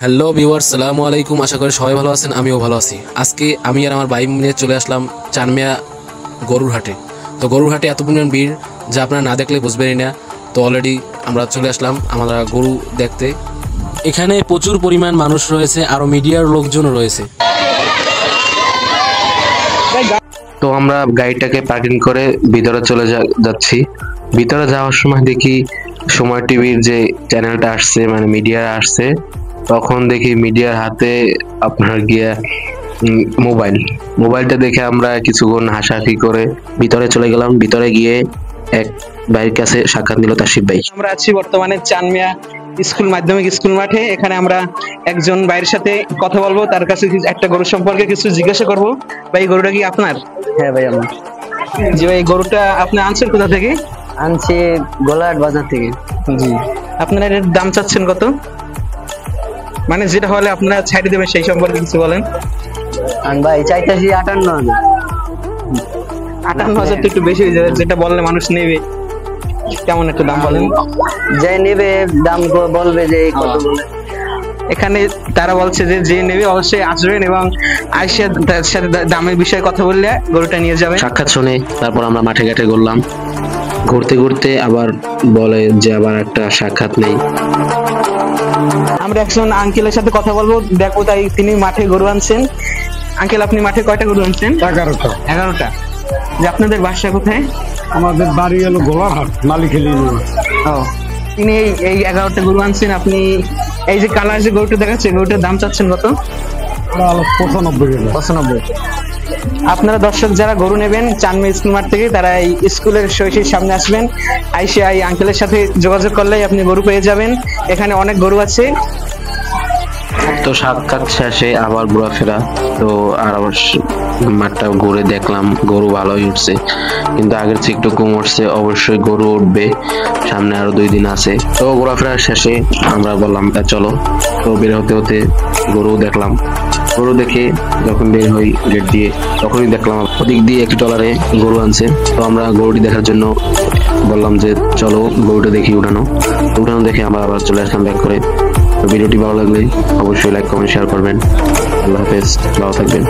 Hello viewers, সালামু আলাইকুম। আশা করি সবাই ভালো আছেন, আমিও ভালো আছি। আজকে আমি আর আমার ভাই নিয়ে চলে আসলাম চানমিয়া গরুর হাটে। তো গরুর হাটে এত পরিমাণ ভিড় যা আপনারা না দেখলে বুঝবেনই না। তো অলরেডি আমরা চলে আসলাম আমরা গরু দেখতে। এখানে প্রচুর পরিমাণ মানুষ রয়েছে, আরও মিডিয়ার লোকজনও রয়েছে। তো আমরা গাড়িটাকে পার্কিং করে ভিতরে চলে যাচ্ছি। ভিতরে যাওয়ার সময় দেখি সময় টিভির যে চ্যানেলটা আসছে, মানে মিডিয়া আসছে, তখন দেখি মিডিয়ার হাতে আপনার গিয়ে মোবাইলটা দেখে আমরা কিছুক্ষণ হাসাহাসি করে ভিতরে চলে গেলাম। ভিতরে গিয়ে এক ভাইয়ের কাছে সাক্ষাৎ নিল তাসিফ ভাই। আমরা আছি বর্তমানে চানমিয়া মাধ্যমিক স্কুল মাঠে। এখানে আমরা একজন ভাইয়ের সাথে কথা বলবো, তার কাছে একটা গরু সম্পর্কে কিছু জিজ্ঞাসা করব। ভাই, গরুটা কি আপনার? হ্যাঁ ভাই, আমার। জি ভাই, গরুটা আপনি আনছেন কোথা থেকে? আনছি গোলাহাট বাজার থেকে। জি। আপনারা এর দাম চাচ্ছেন কত? মানে যেটা হলে আপনারা ছাড়ি দেবেন সেই সম্পর্কে কিছু বলেন। ভাই চাইতেছি 58,000। 58,000 তো একটু বেশি হয়ে যাবে, যেটা বললে মানুষ নেবে। কেমন একটা দাম বলেন? যে নেবে দাম বলবে যে কত বলে। এখানে তারা বলছে যে যে নেবে অবশ্যই আসবেন এবং আইসা তার সাথে দামের বিষয়ে কথা বললে গরুটা নিয়ে যাবেন। সাক্ষাৎ শুনে তারপর আমরা মাঠে ঘাটে ঘুরলাম। ঘুরতে ঘুরতে আবার বলে যে আবার একটা সাক্ষাৎ নেই। আমরা একজন আঙ্কেলের সাথে কথা বলবো, দেখো তাই তিনি মাঠে গরু আনছেন। আঙ্কেল, আপনি মাঠে কয়টা গরু আনছেন? 11টা। 11টা। যে আপনাদের বাসা কোথায়? আমাদের বাড়ি হলো গোলাঘাট, মালিকেলি। ও, তিনি এই 11টা গরু আনছেন। আপনি এই যে কালার যে গরুটা দেখাচ্ছে, গরুটার দাম চাচ্ছেন কত? 95। 95। আপনারা দর্শক যারা গরু নেবেন চানমিয়া স্কুল মাঠ থেকে, তারা এই স্কুলের সরাসরি সামনে আসবেন। আইসে এই আঙ্কেলের সাথে যোগাযোগ করলেই আপনি গরু পেয়ে যাবেন। এখানে অনেক গরু আছে। তো সাক্ষাৎ শেষে আবার ঘোরাফেরা। তো আর আবার মাঠটা ঘুরে দেখলাম গরু ভালোই উঠছে, কিন্তু আগের চেয়ে একটু কম উঠছে। অবশ্যই গরু উঠবে, সামনে আরো 2 দিন আছে। তো ঘোরাফেরা শেষে আমরা বললাম চলো। তো বের হতে হতে গরু দেখলাম। গরু দেখে যখন বের হই গেট দিয়ে, তখনই দেখলাম ওদিক দিয়ে একটি ট্রলারে গরু আনছে। তো আমরা গরুটি দেখার জন্য বললাম যে চলো গরুটা দেখি। উঠানো দেখে আমরা আবার চলে আসলাম ব্যাক করে। তো ভিডিওটি ভালো লাগলে অবশ্যই লাইক, কমেন্ট, শেয়ার করবেন। আল্লাহ হাফেজ, ভালো থাকবেন।